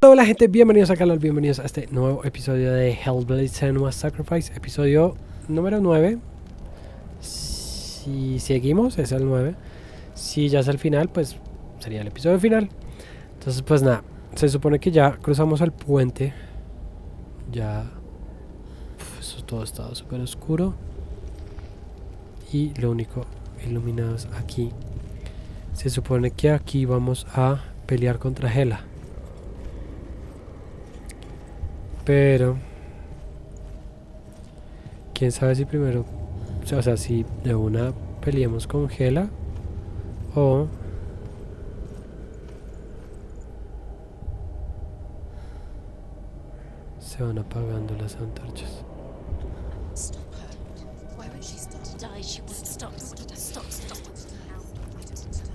Hola gente, bienvenidos al canal, bienvenidos a este nuevo episodio de Hellblade Senua'S Sacrifice, episodio número 9. Si seguimos es el 9. Si ya es el final, pues sería el episodio final. Entonces pues nada, se supone que ya cruzamos el puente. Ya eso todo estaba súper oscuro y lo único iluminado es aquí. Se supone que aquí vamos a pelear contra Hela, pero quién sabe si primero, o sea, si de una peleemos con Hela o se van apagando las antorchas.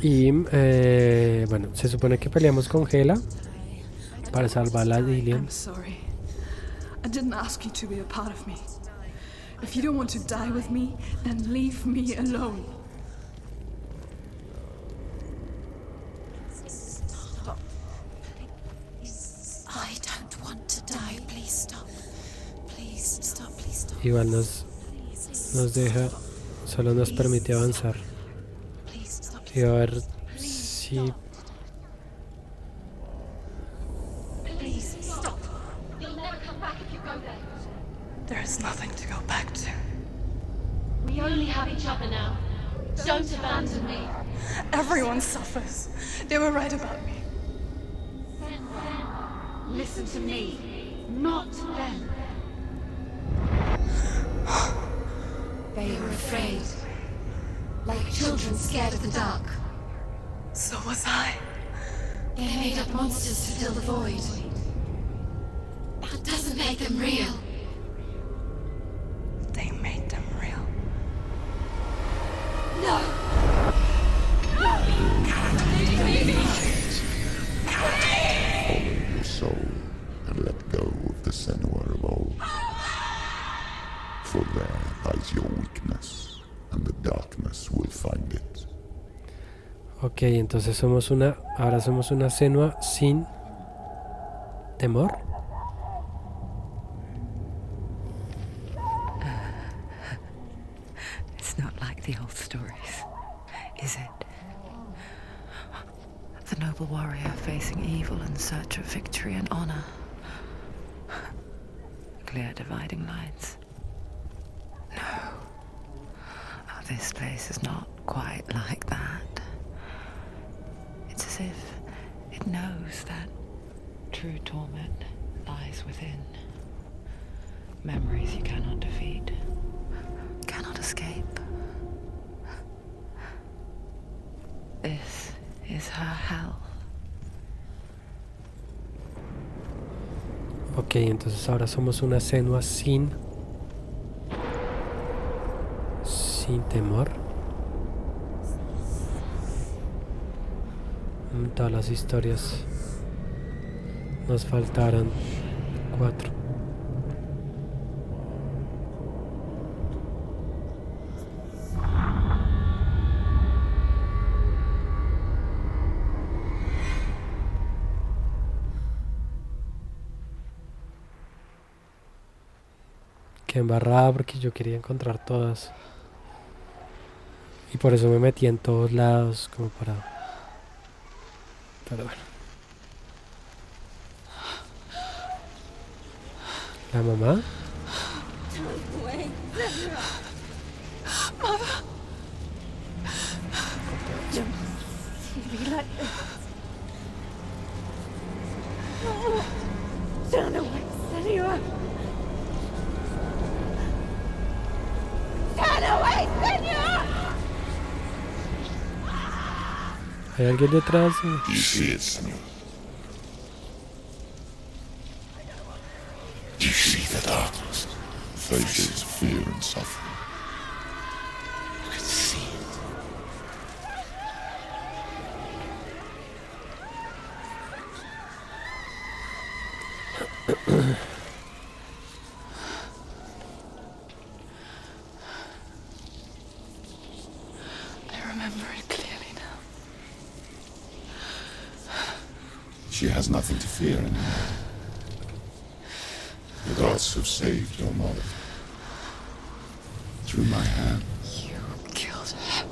Y bueno, se supone que peleamos con Hela para salvar a Dillian. I didn't ask you to be a part of me. If you don't want to die with me, then leave me alone. Stop. I don't want to die. Please stop. Please stop. Please stop. Igual nos deja, solo nos permite avanzar. Y a ver si... Please stop. You'll never come back if you go there. There is nothing to go back to. We only have each other now. Don't abandon me. Everyone suffers. They were right about me. Listen to me, not them. They were afraid. Like children scared of the dark. So was I. They made up monsters to fill the void. That doesn't make them real. They made them real. No! Follow your soul and let go of the Senua of old. For there lies your weakness, and the darkness will find it. Ok, entonces ahora somos una Senua sin temor. It's not like the old stories, is it? The noble warrior facing evil in search of victory and honor. Clear dividing lines. No. Oh, this place is not quite like that. It's as if it knows that true torment lies within. Memories you cannot defeat, cannot escape. This is her hell. Ok, entonces ahora somos una Senua sin temor. Todas las historias nos faltaron 4. Qué embarrada porque yo quería encontrar todas. Y por eso me metí en todos lados como para... Pero bueno. ¿La mamá? Turn away, Senua! Turn away, Senua! ¿Hay alguien detrás? Do you see it, Senua? Do you see the darkness? Faces of fear and suffering. You can see it. I remember it clearly now. She has nothing to fear anymore. The gods have saved your mother. Through my hand. You killed her.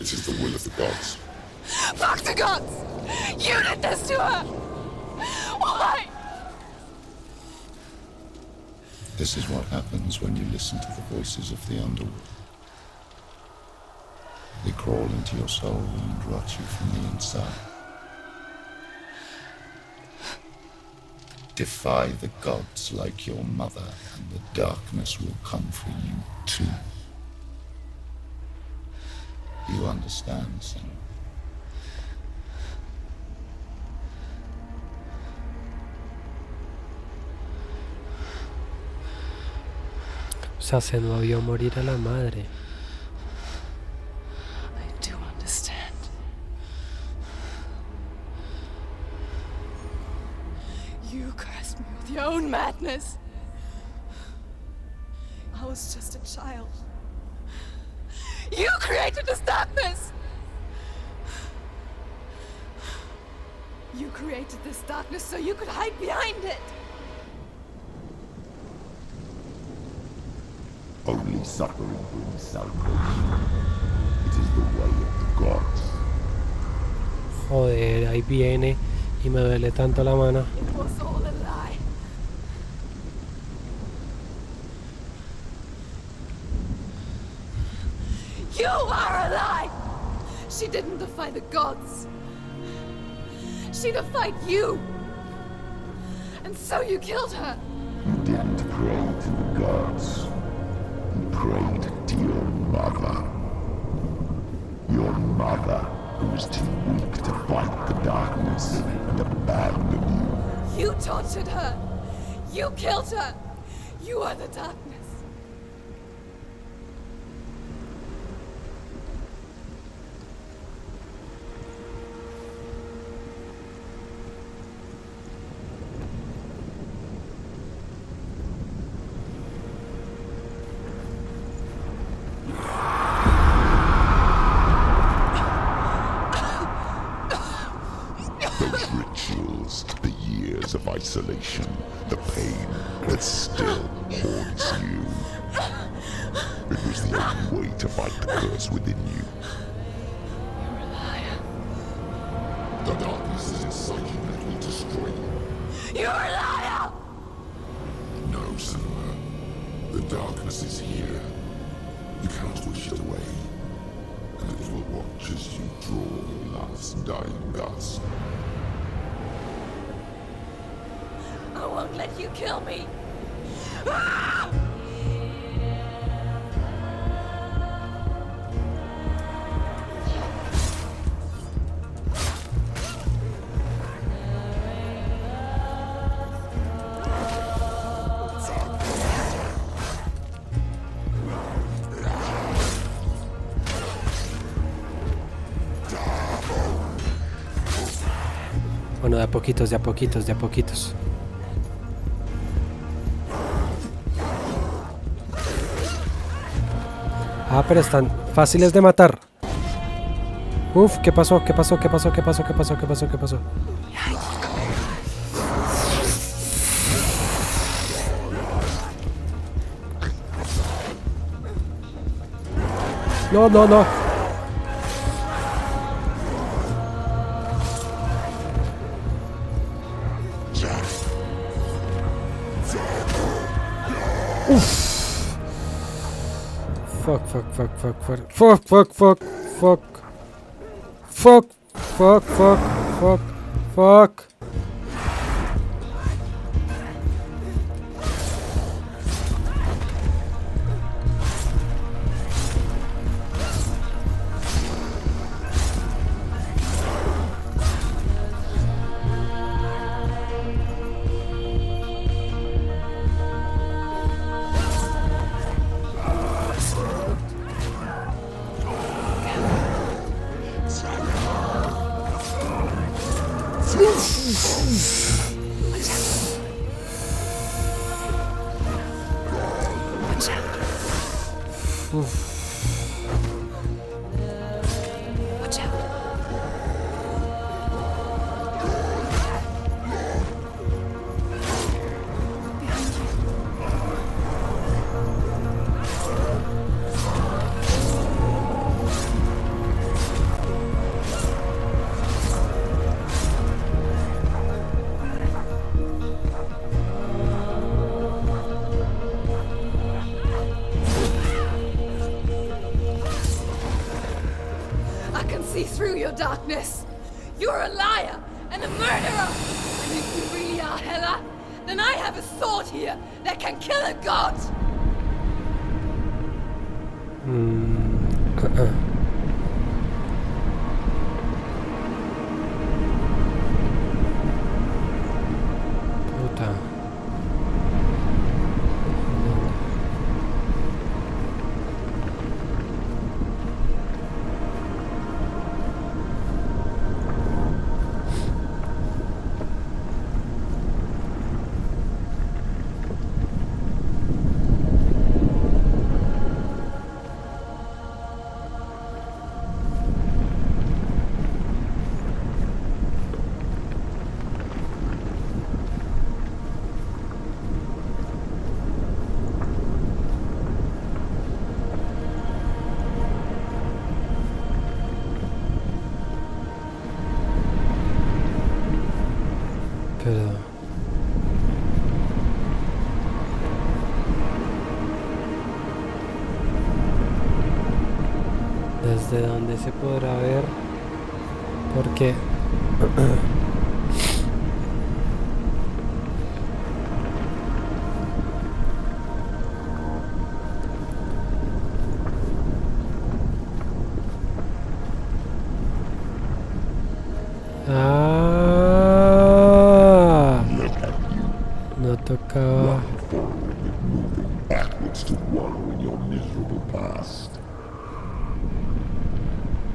It is the will of the gods. Fuck the gods! You did this to her! Why? This is what happens when you listen to the voices of the underworld. They crawl into your soul and rot you from the inside. Defy the gods like your mother, and the darkness will come for you too. You understand, son? O sea, Senua vio morir a la madre. I do understand. You cursed me with your own madness. I was just a child. You created this darkness! You created this darkness so you could hide behind it! Only suffering brings salvation. It is the way of the gods. Joder, ahí viene y me duele tanto la mano. It was all a lie. You are a lie! She didn't defy the gods. She defied you. And so you killed her. You didn't pray to the gods. You prayed to your mother. Your mother, who was too weak to fight the darkness and abandoned you. You tortured her. You killed her. You are the darkness. Those rituals, the years of isolation, the pain that still haunts you. It was the only way to fight the curse within you. You're a liar. The darkness is inside you and it will destroy you. You're a liar! No, Senua. The darkness is here. You cannot wish it away. And it will watch as you draw your last dying gasp. I won't let you kill me. Bueno, de a poquitos, de a poquitos, de a poquitos. Ah, pero están fáciles de matar. Uf, ¿qué pasó? ¿Qué pasó? ¿Qué pasó? ¿Qué pasó? ¿Qué pasó? ¿Qué pasó? ¿Qué pasó? No, no, no. Fuck, fuck, fuck, fuck, fuck, fuck, fuck, fuck, fuck, fuck, fuck, fuck, fuck, fuck. Watch out. Behind you. I can see through your darkness. You're a liar and a murderer. And if you really are Hela, then I have a sword here that can kill a god. Puta. Pero... ¿desde dónde se podrá ver? Porque... ah, Look at you, no tocaba. running forward and moving backwards to wallow in your miserable past.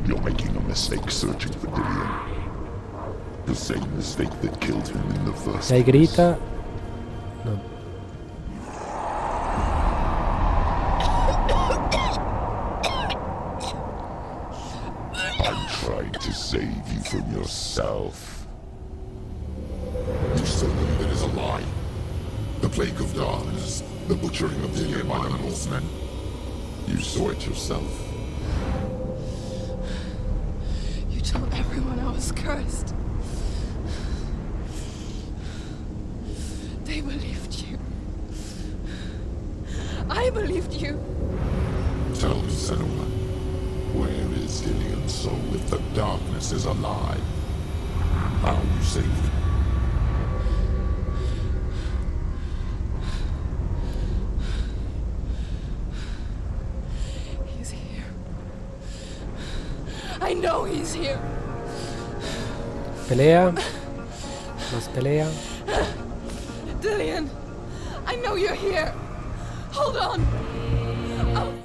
You're making a mistake searching for Dillion. The same mistake that killed him in the first Si ahí place. grita... No. I'm trying to save you from yourself. You still believe it is a lie? The plague of darkness, the butchering of Dillion by the Norsemen. You saw it yourself. You told everyone I was cursed. They believed you. I believed you. Tell me, Senua, where is Dillion's soul if the darkness is alive? How you saved him? He's here. I know he's here. Pelea. Más pelea. Dillion, I know you're here. Hold on.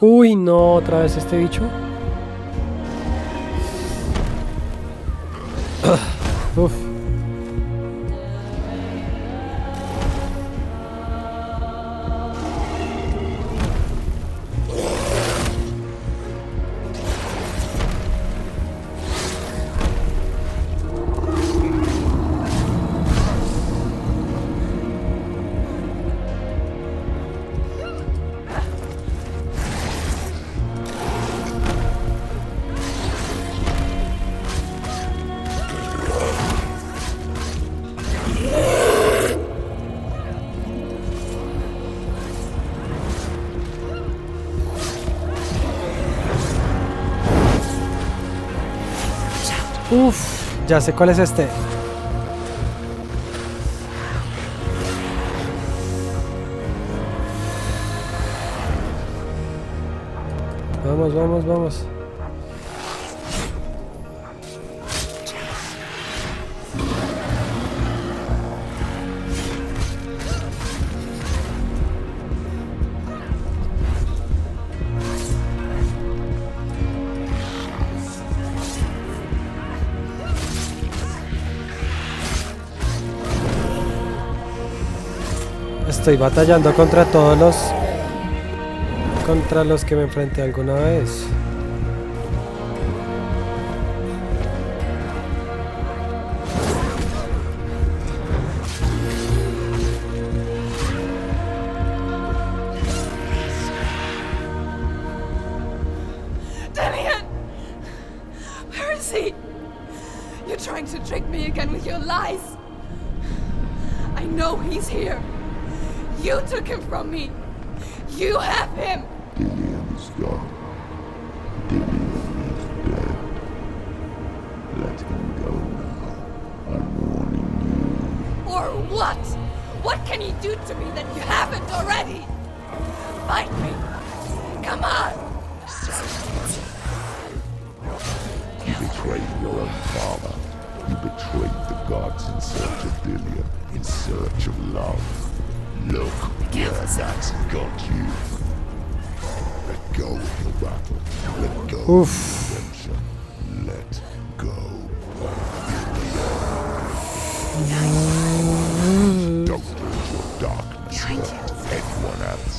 Uy, no, otra vez este bicho. Uf. Uf, ya sé cuál es este. Vamos, vamos, vamos. Estoy batallando contra todos los... contra los que me enfrenté alguna vez. See? You're trying to trick me again with your lies. I know he's here. You took him from me. You have him. Dillion is gone. Dillion is dead. Let him go now. I'm warning you. Or what? What can he do to me that you haven't already? Fight me. Come on. You betrayed your own father. You betrayed the gods in search of Dillion, in search of love. Look where that's got you. Let go of the battle. Let go of redemption. Let go of Dillion. Don't lose your darkness for anyone else.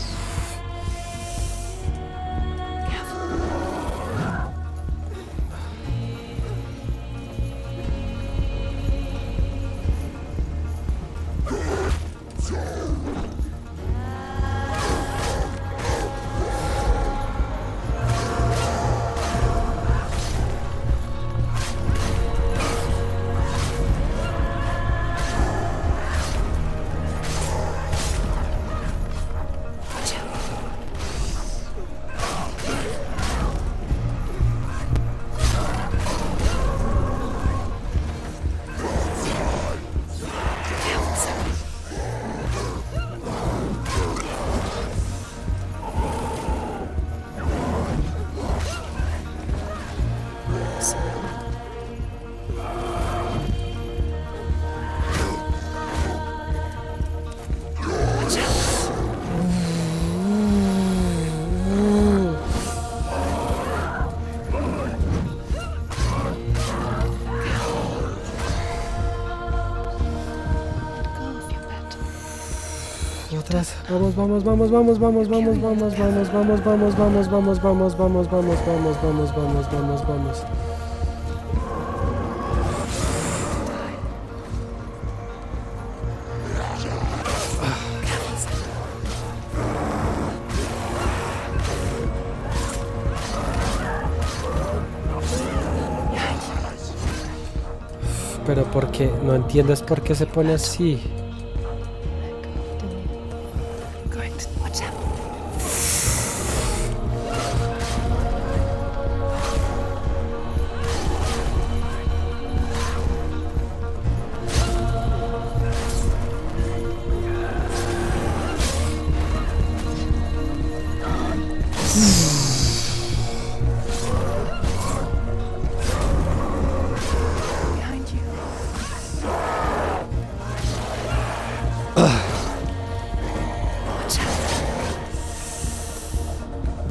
Atrás. Vamos, vamos, vamos, vamos, vamos, vamos, vamos, vamos, vamos, vamos, vamos, vamos, vamos, vamos, vamos, vamos, vamos, vamos, vamos, vamos. Pero ¿por qué? No entiendes por qué se pone así.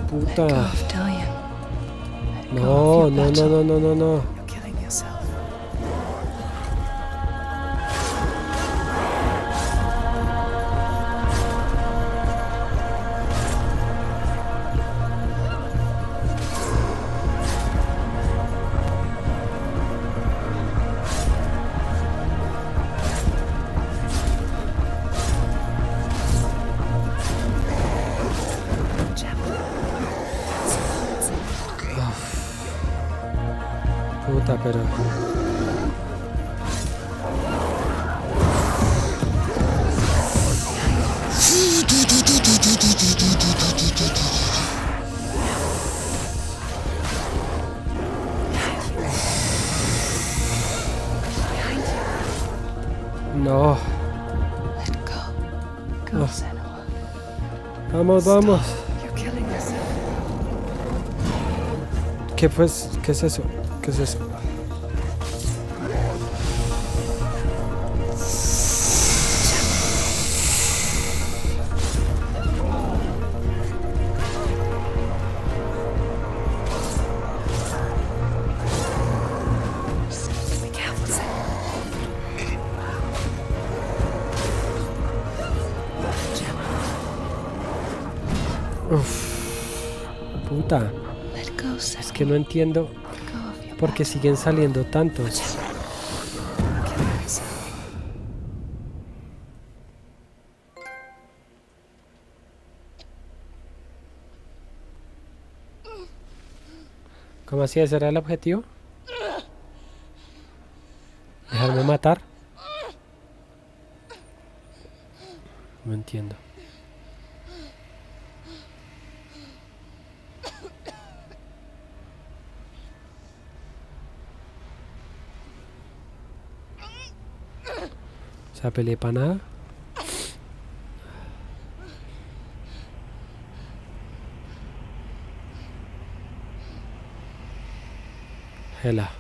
Puta. No, no, no, no, no, no, no. Puta, pero... No. No. Vamos, vamos. ¿Qué pues? ¿Qué es eso? ¿Qué es eso? Puta. Es que no entiendo por qué siguen saliendo tantos. ¿Cómo así? ¿Ese era el objetivo? dejarme matar. No entiendo. O sea, peleé para nada. Hela.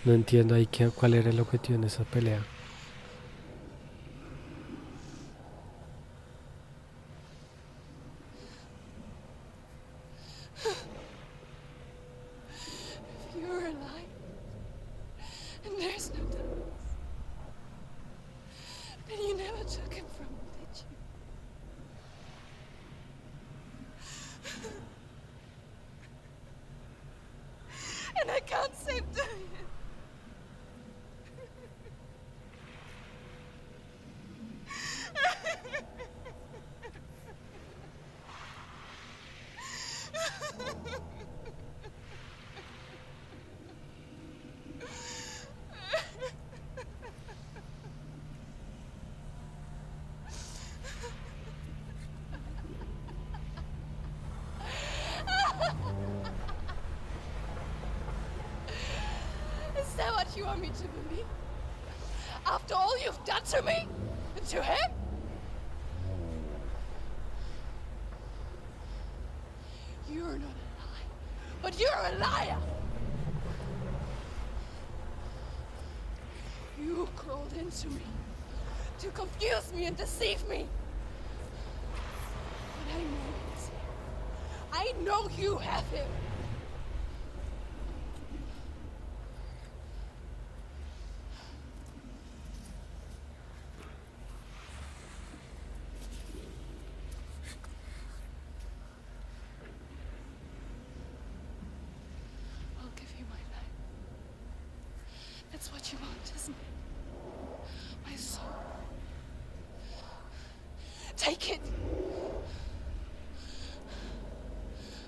No entiendo ahí cuál era el objetivo en esa pelea. If you're alive, and there's no doubt, then you never took him from me, did you? And I can't save Diane. Is that what you want me to believe? After all you've done to me? And to him? You're not a liar, but you're a liar! You crawled into me to confuse me and deceive me. But I know he's here. I know you have him. I'll give you my life. That's what you want, isn't it? My soul. Take it.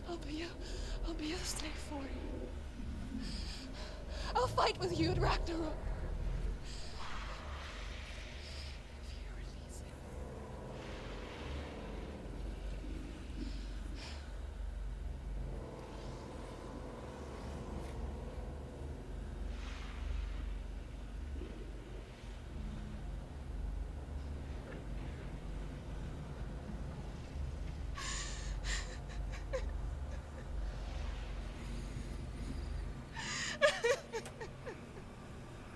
I'll be a slave for you. I'll fight with you at Ragnarok. If you release him.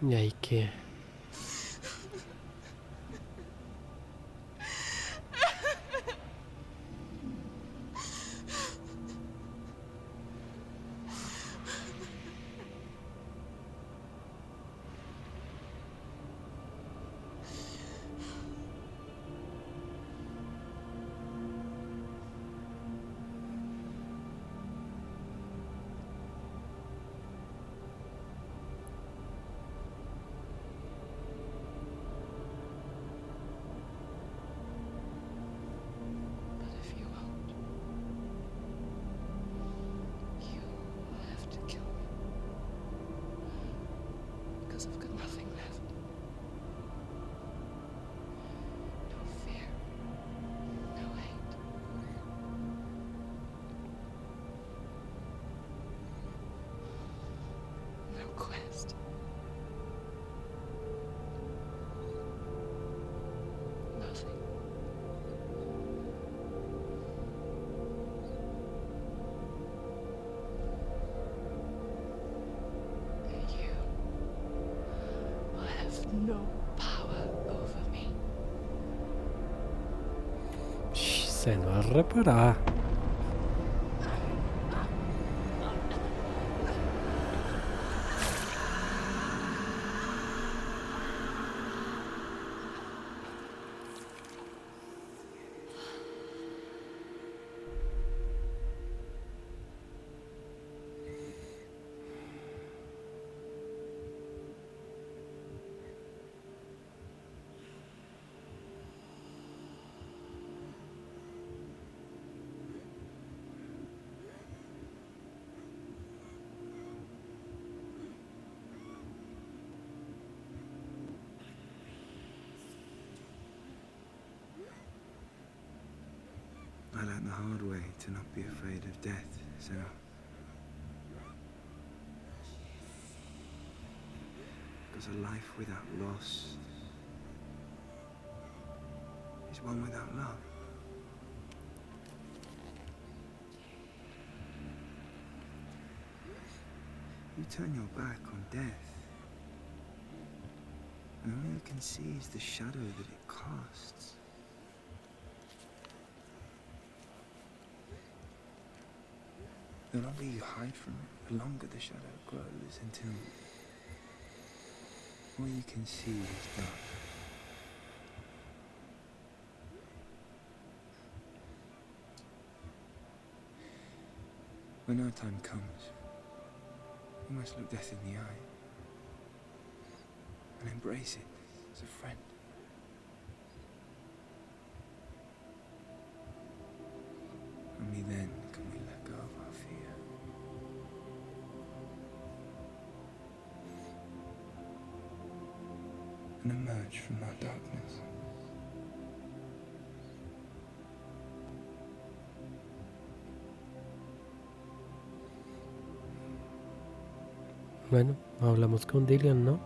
Y ahí que... But if you won't, you will have to kill me. Because I've got nothing left. No fear. No hate. No quest. Nothing. Senua'S reparada. I learned the hard way to not be afraid of death, so... Because a life without loss is one without love. You turn your back on death, and all you can see is the shadow that it casts. The longer you hide from it, the longer the shadow grows until all you can see is dark. When our time comes, we must look death in the eye and embrace it as a friend. Only then can we let go of our fear. And emerge from our darkness. Bueno, hablamos con Dillian, ¿no?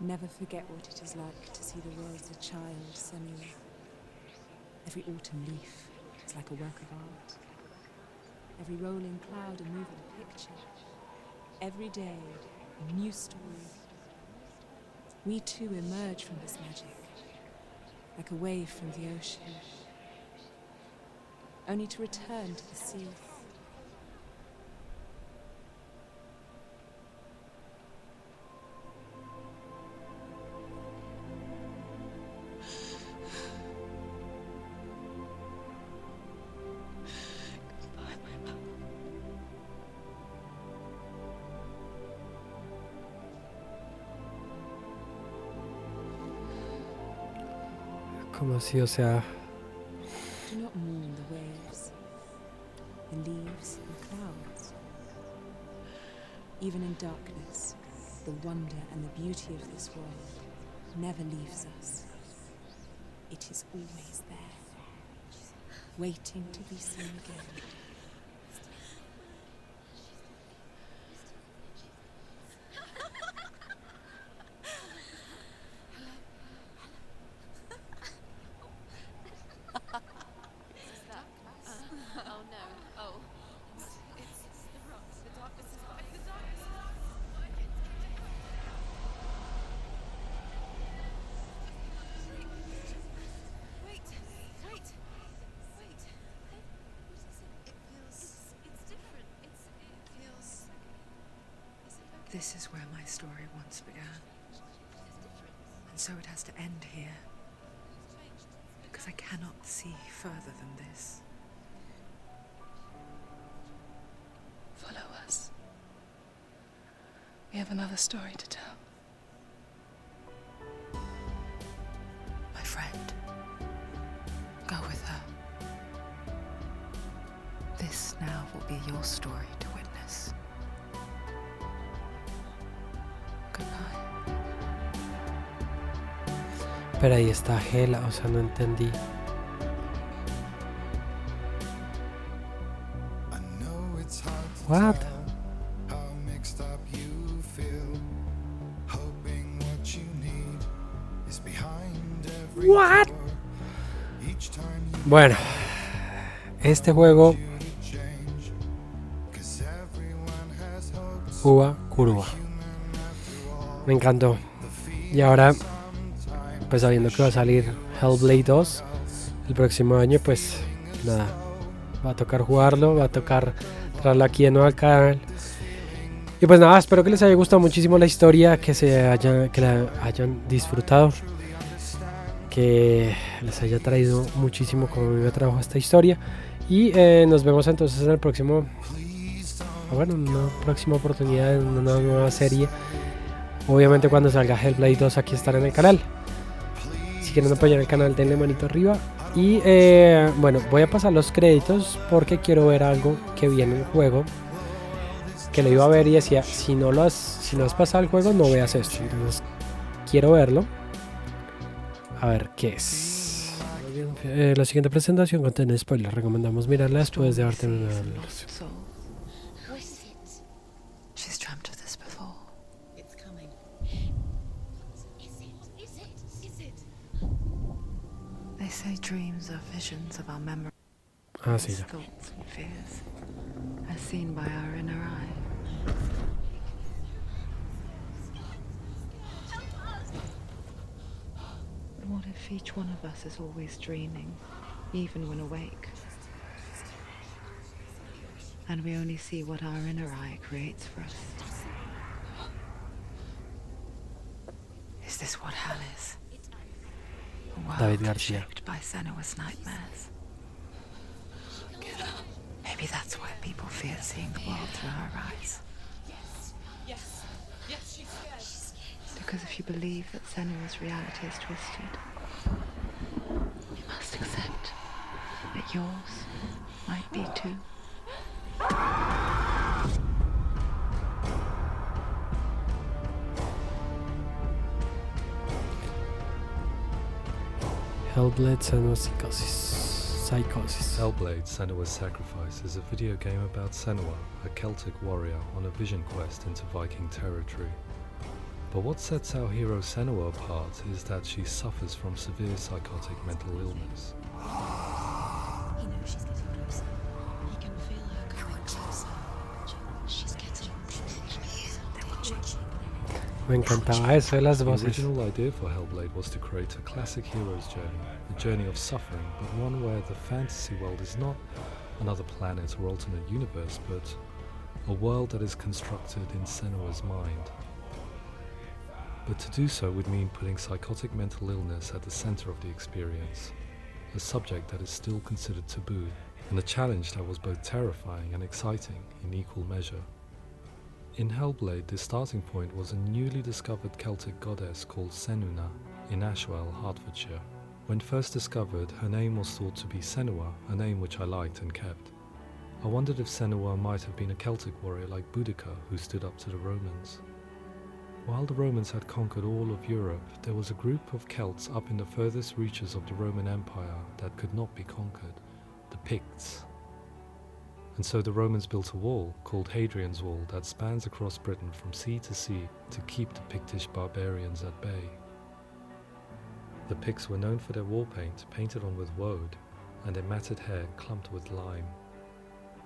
Never forget what it is like to see the world as a child, Senua'S. Every autumn leaf is like a work of art. Every rolling cloud a moving picture. Every day, a new story. We too emerge from this magic, like a wave from the ocean, only to return to the sea. Como así, o sea, Do not mourn the waves, the leaves and clouds. Even in darkness, the wonder and the beauty of this world never leaves us. It is always there, waiting to be seen again. This is where my story once began. And so it has to end here. Because I cannot see further than this. Follow us. We have another story to tell. My friend. Go with her. This now will be your story to witness. Goodbye. Pero ahí está Hela, o sea, no entendí. What? What? Bueno, este juego Uva Kuruba me encantó. Y ahora, pues sabiendo que va a salir Hellblade 2 el próximo año, pues nada, va a tocar jugarlo, va a tocar traerlo aquí de nuevo al canal. Y pues nada, espero que les haya gustado muchísimo la historia, que la hayan disfrutado, que les haya traído muchísimo como a mí me trajo esta historia. Y nos vemos entonces en el próximo, bueno, una próxima oportunidad en una nueva serie. Obviamente cuando salga Hellblade 2 aquí estará en el canal. Si quieren apoyar el canal, denle manito arriba. Y bueno, voy a pasar los créditos porque quiero ver algo que vi en el juego, que lo iba a ver y decía, si no has pasado el juego, no veas esto. Entonces quiero verlo. A ver qué es. La siguiente presentación contiene spoilers. Recomendamos mirarla después de haber terminado el... She's dreamt of this before. It's coming. Is it? They say dreams are visions of our memories, Ah, sí, ya. thoughts and fears, as seen by our inner eye. But what if each one of us is always dreaming, even when awake? And we only see what our inner eye creates for us. Is this what hell is? A world David García. shaped by Senua'S nightmares. Maybe that's why people fear seeing the world through her eyes. Yes, she's scared. Because if you believe that Senua'S reality is twisted, you must accept that yours might be too. Hellblade Senua'S Psychosis. Hellblade: Senua'S Sacrifice is a video game about Senua, a Celtic warrior on a vision quest into Viking territory. But what sets our hero Senua apart is that she suffers from severe psychotic mental illness. He knows she's getting closer. He can feel her coming closer. She's getting closer. Me encantaba eso de las The voces. original idea for Hellblade was to create a classic hero's journey, a journey of suffering, but one where the fantasy world is not another planet or alternate universe, but a world that is constructed in Senua'S mind. But to do so would mean putting psychotic mental illness at the center of the experience, a subject that is still considered taboo, and a challenge that was both terrifying and exciting in equal measure. In Hellblade, the starting point was a newly discovered Celtic goddess called Senua in Ashwell, Hertfordshire. When first discovered, her name was thought to be Senua, a name which I liked and kept. I wondered if Senua might have been a Celtic warrior like Boudica who stood up to the Romans. While the Romans had conquered all of Europe, there was a group of Celts up in the furthest reaches of the Roman Empire that could not be conquered, the Picts. And so the Romans built a wall, called Hadrian's Wall, that spans across Britain from sea to sea to keep the Pictish barbarians at bay. The Picts were known for their war paint, painted on with woad, and their matted hair clumped with lime.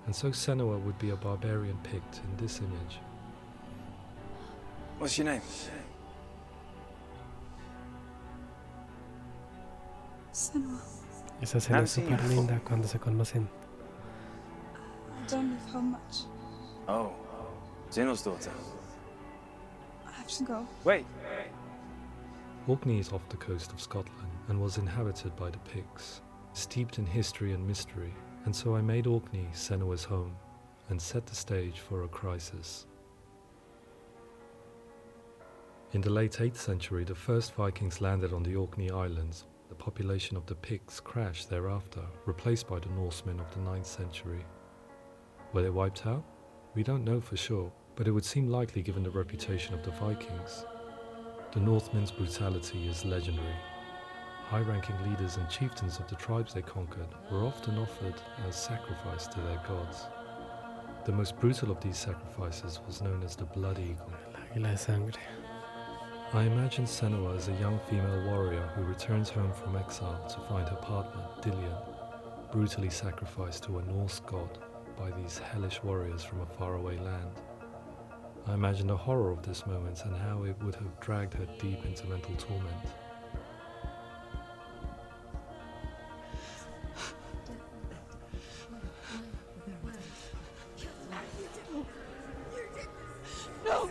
And so Senua would be a barbarian Pict in this image. What's your name? Senua, Esa escena es súper linda cuando se conocen. I don't know how much. Oh, Zeno's daughter. Where did you meet her? At the temple. She was a Let's go. Wait! Orkney is off the coast of Scotland and was inhabited by the Picts, steeped in history and mystery, and so I made Orkney Senua'S home and set the stage for a crisis. In the late 8th century, the first Vikings landed on the Orkney Islands. The population of the Picts crashed thereafter, replaced by the Norsemen of the 9th century. Were they wiped out? We don't know for sure, but it would seem likely given the reputation of the Vikings. The Northmen's brutality is legendary. High-ranking leaders and chieftains of the tribes they conquered were often offered as sacrifice to their gods. The most brutal of these sacrifices was known as the Blood Eagle. Águila de sangre. I imagine Senua as a young female warrior who returns home from exile to find her partner, Dillion, brutally sacrificed to a Norse god by these hellish warriors from a faraway land. I imagine the horror of this moment and how it would have dragged her deep into mental torment. No!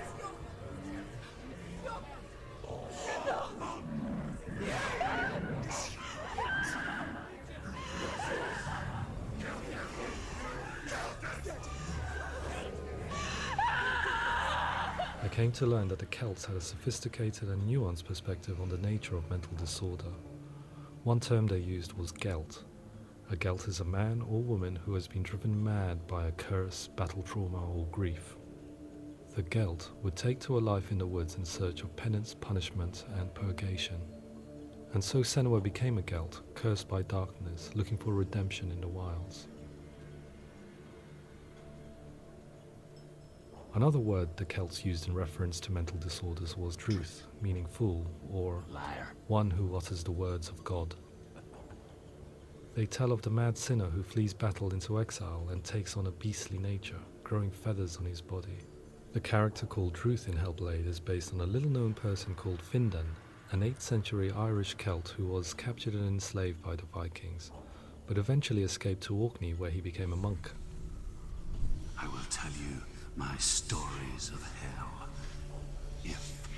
I came to learn that the Celts had a sophisticated and nuanced perspective on the nature of mental disorder. One term they used was gelt. A gelt is a man or woman who has been driven mad by a curse, battle trauma, or grief. The gelt would take to a life in the woods in search of penance, punishment, and purgation. And so Senua became a gelt, cursed by darkness, looking for redemption in the wilds. Another word the Celts used in reference to mental disorders was druth, meaning fool, or Liar. one who utters the words of God. They tell of the mad sinner who flees battle into exile and takes on a beastly nature, growing feathers on his body. The character called Druth in Hellblade is based on a little-known person called Findan, an 8th century Irish Celt who was captured and enslaved by the Vikings, but eventually escaped to Orkney where he became a monk. I will tell you my stories of hell, if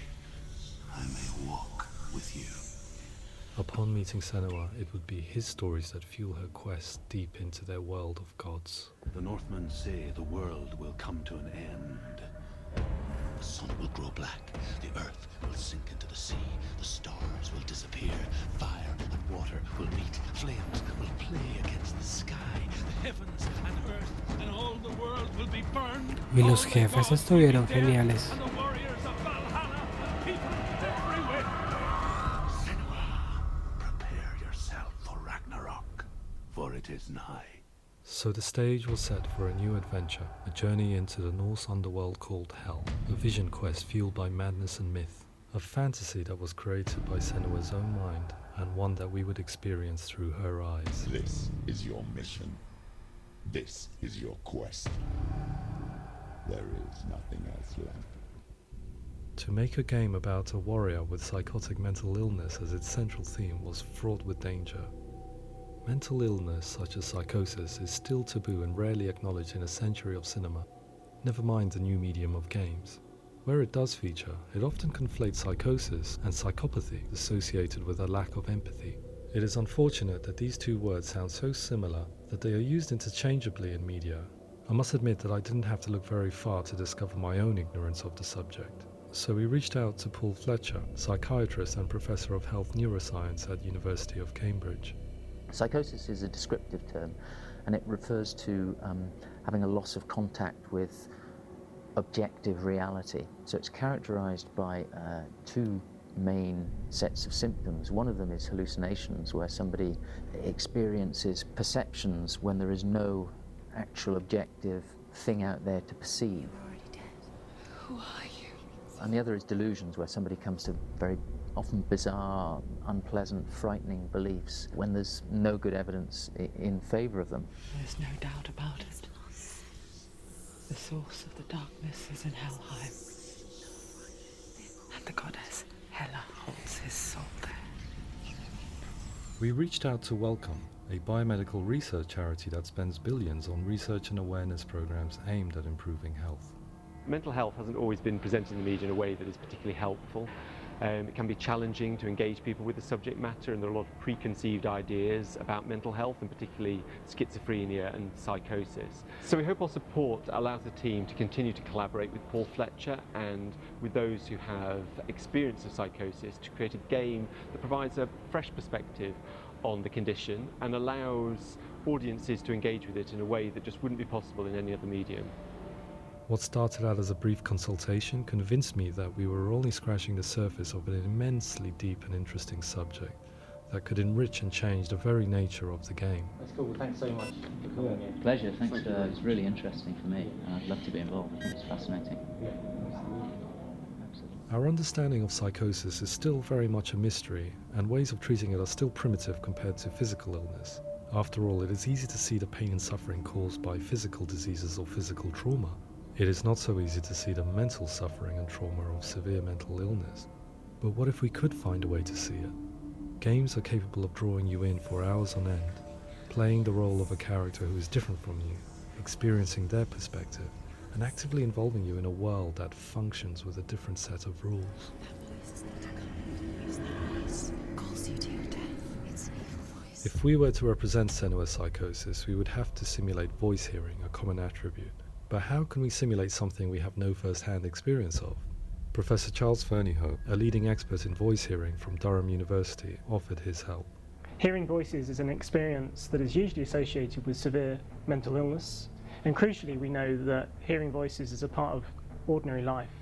I may walk with you. Upon meeting Senua, it would be his stories that fuel her quest deep into their world of gods. The Northmen say the world will come to an end. The sun will grow black, the earth will sink into the sea, the stars will disappear, fire and water will meet, flames will play against the sky, the heavens and earth and all the world will be burned. Y los jefes estuvieron geniales. And the warriors of Valhalla, people everywhere. Senua, prepare yourself for Ragnarok, for it is nigh. So the stage was set for a new adventure, a journey into the Norse underworld called Hell, a vision quest fueled by madness and myth, a fantasy that was created by Senua's own mind, and one that we would experience through her eyes. This is your mission. This is your quest. There is nothing else left. To make a game about a warrior with psychotic mental illness as its central theme was fraught with danger. Mental illness such as psychosis is still taboo and rarely acknowledged in a century of cinema, never mind the new medium of games. Where it does feature, it often conflates psychosis and psychopathy associated with a lack of empathy. It is unfortunate that these two words sound so similar that they are used interchangeably in media. I must admit that I didn't have to look very far to discover my own ignorance of the subject. So we reached out to Paul Fletcher, psychiatrist and professor of health neuroscience at University of Cambridge. Psychosis is a descriptive term, and it refers to having a loss of contact with objective reality. So it's characterized by two main sets of symptoms. One of them is hallucinations, where somebody experiences perceptions when there is no actual objective thing out there to perceive. You're already dead. Who are you? And the other is delusions, where somebody comes to very often bizarre, unpleasant, frightening beliefs when there's no good evidence in favor of them. There's no doubt about it. The source of the darkness is in Helheim. And the goddess Hela holds his soul there. We reached out to Welcome, a biomedical research charity that spends billions on research and awareness programs aimed at improving health. mental health hasn't always been presented in the media in a way that is particularly helpful. It can be challenging to engage people with the subject matter, and there are a lot of preconceived ideas about mental health, and particularly schizophrenia and psychosis. So we hope our support allows the team to continue to collaborate with Paul Fletcher and with those who have experience of psychosis to create a game that provides a fresh perspective on the condition and allows audiences to engage with it in a way that just wouldn't be possible in any other medium. What started out as a brief consultation convinced me that we were only scratching the surface of an immensely deep and interesting subject that could enrich and change the very nature of the game. That's cool. Thanks so much for coming here. Pleasure. Thanks. It's really interesting for me, and I'd love to be involved. I think it's fascinating. Yeah, absolutely. Our understanding of psychosis is still very much a mystery, and ways of treating it are still primitive compared to physical illness. After all, it is easy to see the pain and suffering caused by physical diseases or physical trauma. It is not so easy to see the mental suffering and trauma of severe mental illness. But what if we could find a way to see it? Games are capable of drawing you in for hours on end, playing the role of a character who is different from you, experiencing their perspective, and actively involving you in a world that functions with a different set of rules. If we were to represent Senua'S psychosis, we would have to simulate voice hearing, a common attribute. But how can we simulate something we have no first-hand experience of? Professor Charles Fernyhough, a leading expert in voice hearing from Durham University, offered his help. Hearing voices is an experience that is usually associated with severe mental illness, and crucially we know that hearing voices is a part of ordinary life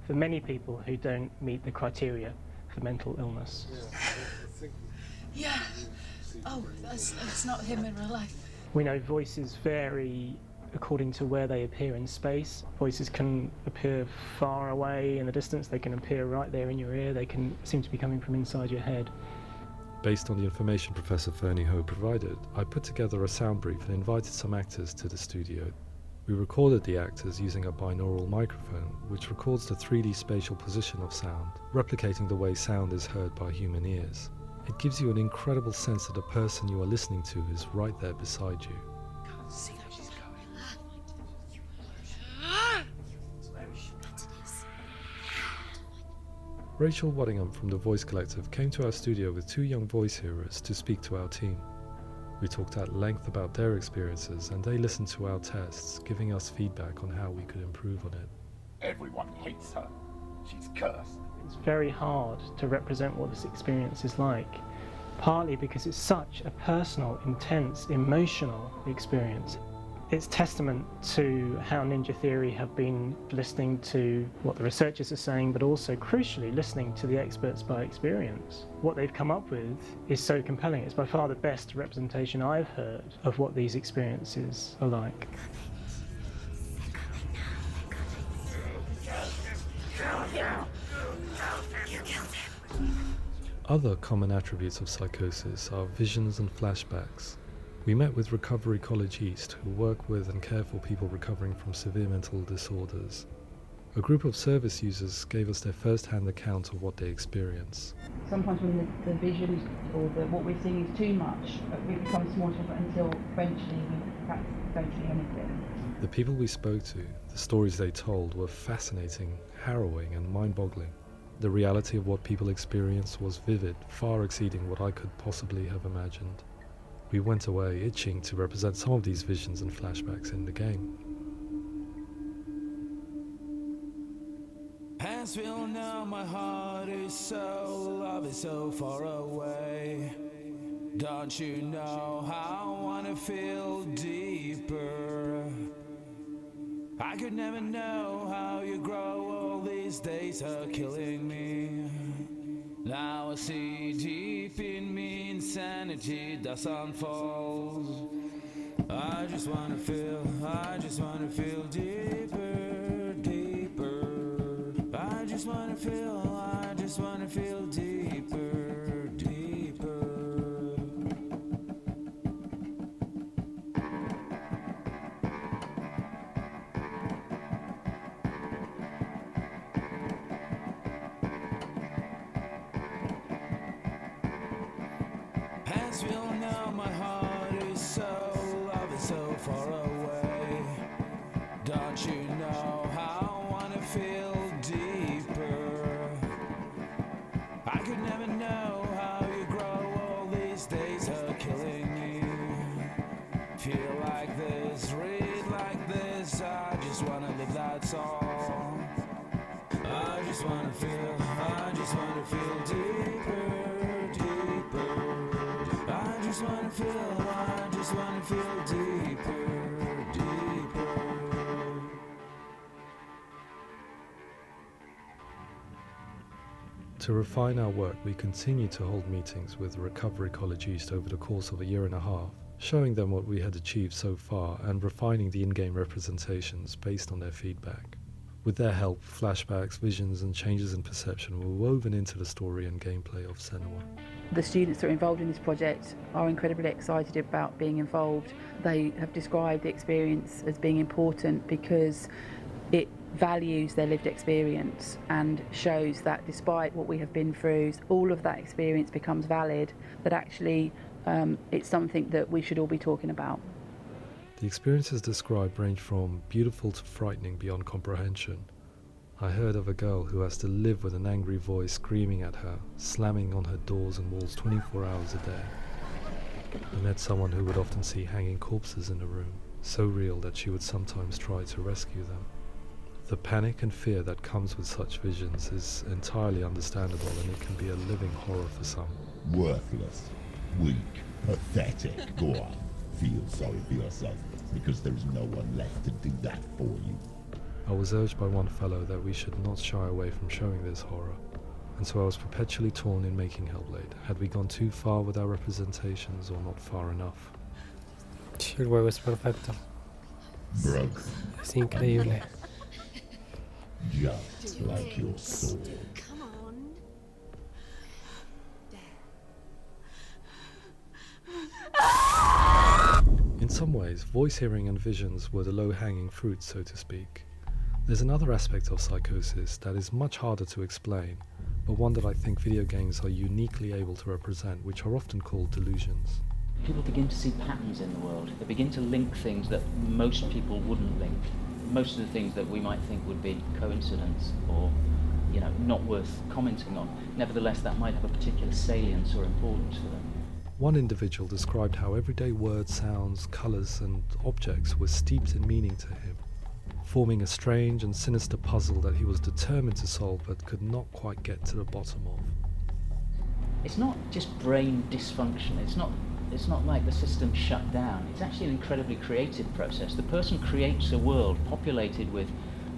for many people who don't meet the criteria for mental illness. Yeah. Oh, that's not him in real life. We know voices vary according to where they appear in space. Voices can appear far away in the distance, they can appear right there in your ear, they can seem to be coming from inside your head. Based on the information Professor Fernyhough provided, I put together a sound brief and invited some actors to the studio. We recorded the actors using a binaural microphone, which records the 3D spatial position of sound, replicating the way sound is heard by human ears. It gives you an incredible sense that the person you are listening to is right there beside you. Can't see how she's going. Rachel Waddingham from the Voice Collective came to our studio with 2 young voice hearers to speak to our team. We talked at length about their experiences, and they listened to our tests, giving us feedback on how we could improve on it. Everyone hates her. She's cursed. It's very hard to represent what this experience is like, partly because it's such a personal, intense, emotional experience. It's testament to how Ninja Theory have been listening to what the researchers are saying, but also crucially listening to the experts by experience. What they've come up with is so compelling. It's by far the best representation I've heard of what these experiences are like. Other common attributes of psychosis are visions and flashbacks. We met with Recovery College East, who work with and care for people recovering from severe mental disorders. A group of service users gave us their first-hand account of what they experience. Sometimes when the visions or what we're seeing is too much, we become small until eventually we perhaps don't see anything. The people we spoke to, the stories they told, were fascinating, harrowing and mind-boggling. The reality of what people experienced was vivid, far exceeding what I could possibly have imagined. We went away itching to represent some of these visions and flashbacks in the game. As we all know, my heart is so, love is so far away. Don't you know how I wanna feel deeper? I could never know how you grow, all these days are killing me. Now I see deep in me insanity does unfold. I just wanna feel deeper, deeper. I just wanna feel deeper, deeper. As we all know, my heart is so, love is so far away. Don't you know how feel deeper, deeper. I just wanna feel deeper, deeper. To refine our work, we continue to hold meetings with Recovery College East over the course of a year and a half, showing them what we had achieved so far and refining the in-game representations based on their feedback. With their help, flashbacks, visions and changes in perception were woven into the story and gameplay of Senua. The students that are involved in this project are incredibly excited about being involved. They have described the experience as being important because it values their lived experience and shows that despite what we have been through, all of that experience becomes valid, that actually it's something that we should all be talking about. The experiences described range from beautiful to frightening beyond comprehension. I heard of a girl who has to live with an angry voice screaming at her, slamming on her doors and walls 24 hours a day. I met someone who would often see hanging corpses in a room, so real that she would sometimes try to rescue them. The panic and fear that comes with such visions is entirely understandable, and it can be a living horror for some. Worthless, weak, pathetic. Go on, feel sorry for yourself, because there is no one left to do that for you. I was urged by one fellow that we should not shy away from showing this horror, and so I was perpetually torn in making Hellblade. Had we gone too far with our representations or not far enough? El juego es perfecto. Broken. Es increíble. Just like your soul. Come on. In some ways, voice hearing and visions were the low-hanging fruit, so to speak. There's another aspect of psychosis that is much harder to explain, but one that I think video games are uniquely able to represent, which are often called delusions. People begin to see patterns in the world. They begin to link things that most people wouldn't link. Most of the things that we might think would be coincidence or, not worth commenting on. Nevertheless, that might have a particular salience or importance for them. One individual described how everyday words, sounds, colours and objects were steeped in meaning to him, forming a strange and sinister puzzle that he was determined to solve but could not quite get to the bottom of. It's not just brain dysfunction. It's not like the system shut down. It's actually an incredibly creative process. The person creates a world populated with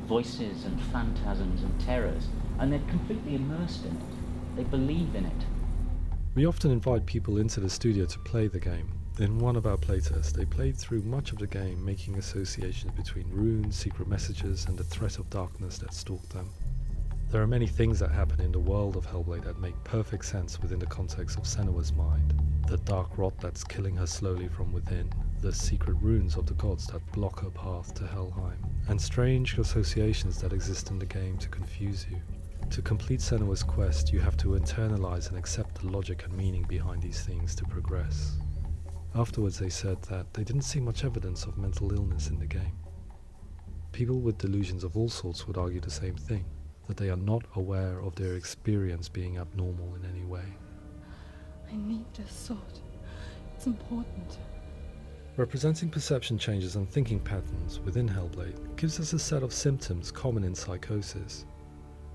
voices and phantasms and terrors, and they're completely immersed in it. They believe in it. We often invite people into the studio to play the game. In one of our playtests, they played through much of the game, making associations between runes, secret messages, and the threat of darkness that stalked them. There are many things that happen in the world of Hellblade that make perfect sense within the context of Senua'S mind. The dark rot that's killing her slowly from within, the secret runes of the gods that block her path to Helheim, and strange associations that exist in the game to confuse you. To complete Senua'S quest, you have to internalize and accept the logic and meaning behind these things to progress. Afterwards, they said that they didn't see much evidence of mental illness in the game. People with delusions of all sorts would argue the same thing, that they are not aware of their experience being abnormal in any way. I need this sword. It's important. Representing perception changes and thinking patterns within Hellblade gives us a set of symptoms common in psychosis.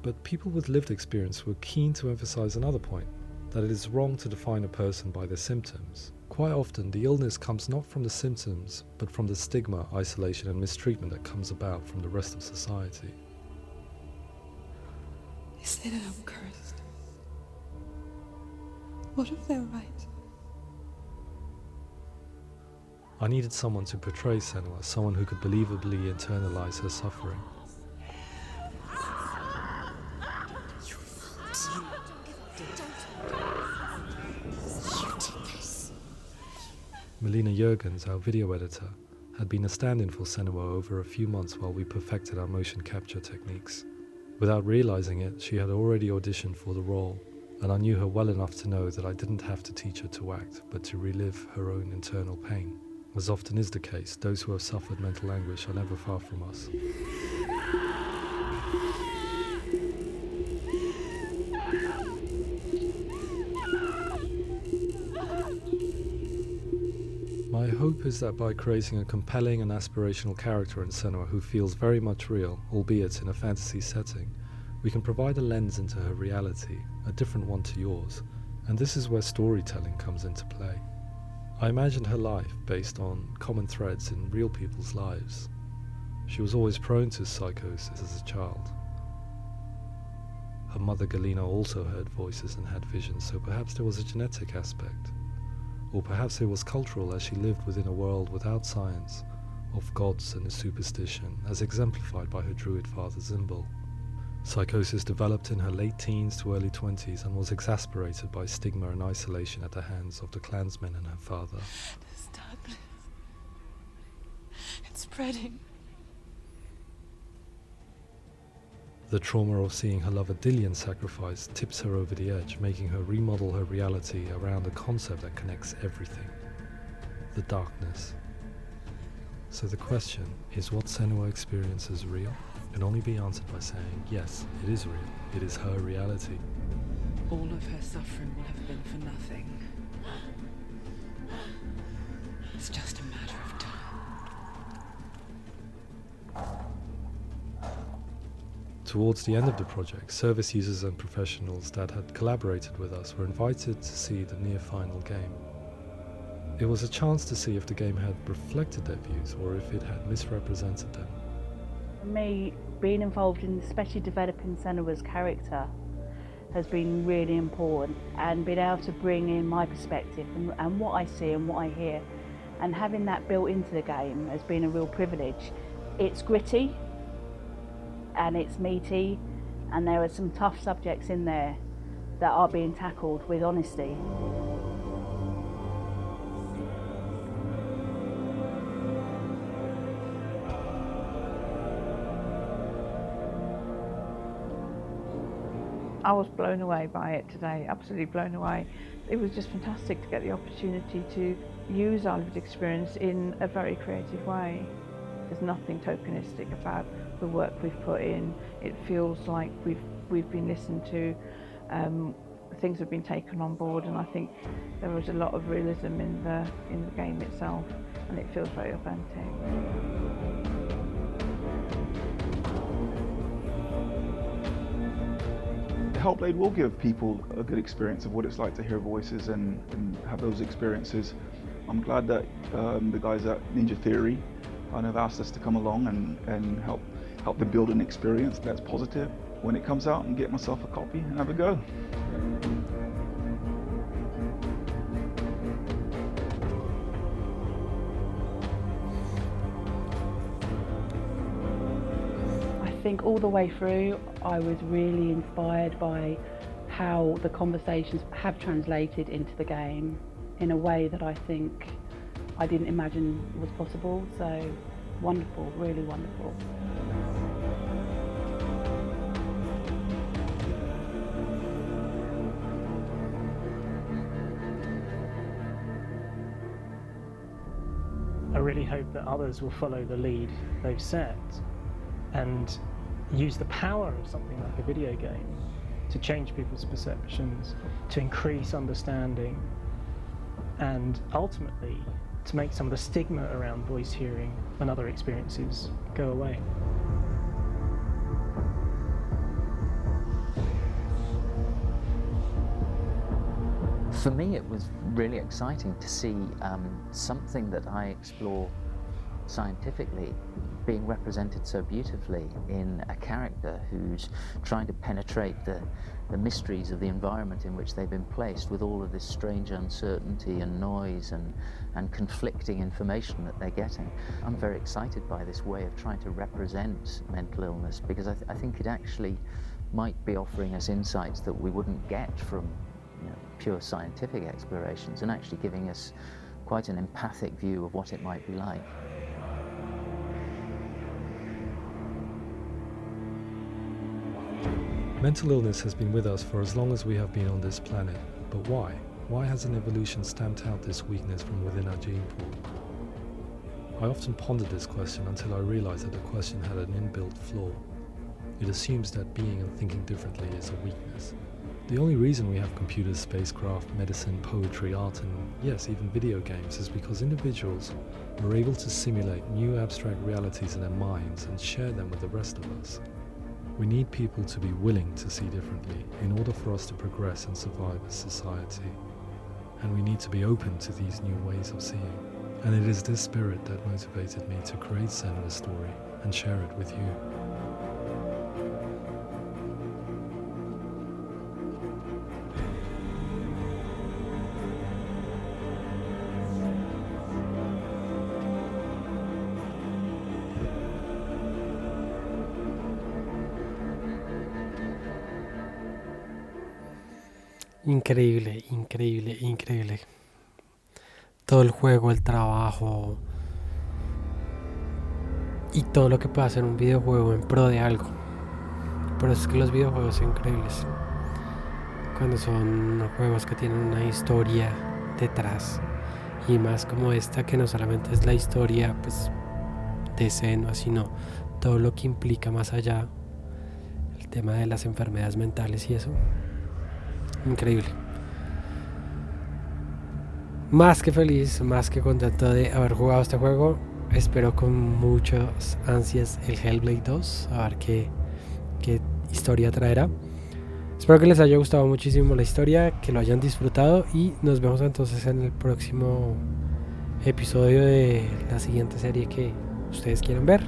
But people with lived experience were keen to emphasize another point, that it is wrong to define a person by their symptoms. Quite often, the illness comes not from the symptoms, but from the stigma, isolation and mistreatment that comes about from the rest of society. They say that I'm cursed. What if they're right? I needed someone to portray Senua, someone who could believably internalize her suffering. Melina Jurgens, our video editor, had been a stand-in for Senua over a few months while we perfected our motion capture techniques. Without realizing it, she had already auditioned for the role, and I knew her well enough to know that I didn't have to teach her to act, but to relive her own internal pain. As often is the case, those who have suffered mental anguish are never far from us. My hope is that by creating a compelling and aspirational character in Senua who feels very much real, albeit in a fantasy setting, we can provide a lens into her reality a different one to yours, and this is where storytelling comes into play. I imagined her life based on common threads in real people's lives. She was always prone to psychosis as a child. Her mother Galina also heard voices and had visions, so perhaps there was a genetic aspect. Or perhaps it was cultural, as she lived within a world without science, of gods and superstition, as exemplified by her druid father Zimbal. Psychosis developed in her late teens to early 20s and was exasperated by stigma and isolation at the hands of the clansmen and her father. This darkness. It's spreading. The trauma of seeing her lover Dillian sacrificed tips her over the edge, making her remodel her reality around a concept that connects everything: the darkness. So the question, is what Senua experiences real? Can only be answered by saying, yes, it is real. It is her reality. All of her suffering will have been for nothing. It's just a matter of time. Towards the end of the project, service users and professionals that had collaborated with us were invited to see the near-final game. It was a chance to see if the game had reflected their views or if it had misrepresented them. For me, being involved in especially developing Senua'S character has been really important, and being able to bring in my perspective and what I see and what I hear, and having that built into the game has been a real privilege. It's gritty and it's meaty, and there are some tough subjects in there that are being tackled with honesty. I was blown away by it today, absolutely blown away. It was just fantastic to get the opportunity to use our lived experience in a very creative way. There's nothing tokenistic about the work we've put in. It feels like we've been listened to, things have been taken on board, and I think there was a lot of realism in the game itself, and it feels very authentic. Hellblade will give people a good experience of what it's like to hear voices and have those experiences. I'm glad that the guys at Ninja Theory kind of asked us to come along and help them build an experience that's positive when it comes out, and get myself a copy and have a go. I think all the way through I was really inspired by how the conversations have translated into the game in a way that I think I didn't imagine was possible. So wonderful, really wonderful. I really hope that others will follow the lead they've set and use the power of something like a video game to change people's perceptions, to increase understanding, and ultimately to make some of the stigma around voice hearing and other experiences go away. For me, it was really exciting to see something that I explore scientifically being represented so beautifully in a character who's trying to penetrate the mysteries of the environment in which they've been placed, with all of this strange uncertainty and noise and conflicting information that they're getting. I'm very excited by this way of trying to represent mental illness, because I think it actually might be offering us insights that we wouldn't get from pure scientific explorations, and actually giving us quite an empathic view of what it might be like. Mental illness has been with us for as long as we have been on this planet, but why? Why hasn't evolution stamped out this weakness from within our gene pool? I often pondered this question until I realized that the question had an inbuilt flaw. It assumes that being and thinking differently is a weakness. The only reason we have computers, spacecraft, medicine, poetry, art, and yes, even video games is because individuals were able to simulate new abstract realities in their minds and share them with the rest of us. We need people to be willing to see differently in order for us to progress and survive as society. And we need to be open to these new ways of seeing. And it is this spirit that motivated me to create Senua'S story and share it with you. Increíble, increíble, increíble. Todo el juego, el trabajo y todo lo que puede hacer un videojuego en pro de algo. Por eso es que los videojuegos son increíbles. Cuando son juegos que tienen una historia detrás. Y más como esta, que no solamente es la historia pues de Senua, sino todo lo que implica más allá. El tema de las enfermedades mentales y eso. Increíble. Más que feliz, más que contento de haber jugado este juego. Espero con muchas ansias el Hellblade 2, a ver qué historia traerá. Espero que les haya gustado muchísimo la historia, que lo hayan disfrutado, y nos vemos entonces en el próximo episodio de la siguiente serie que ustedes quieren ver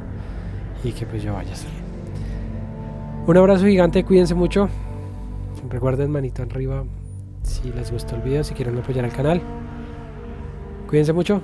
y que pues yo vaya a hacer. Un abrazo gigante, cuídense mucho. Recuerden, manito arriba si les gustó el video, si quieren apoyar al canal. Cuídense mucho.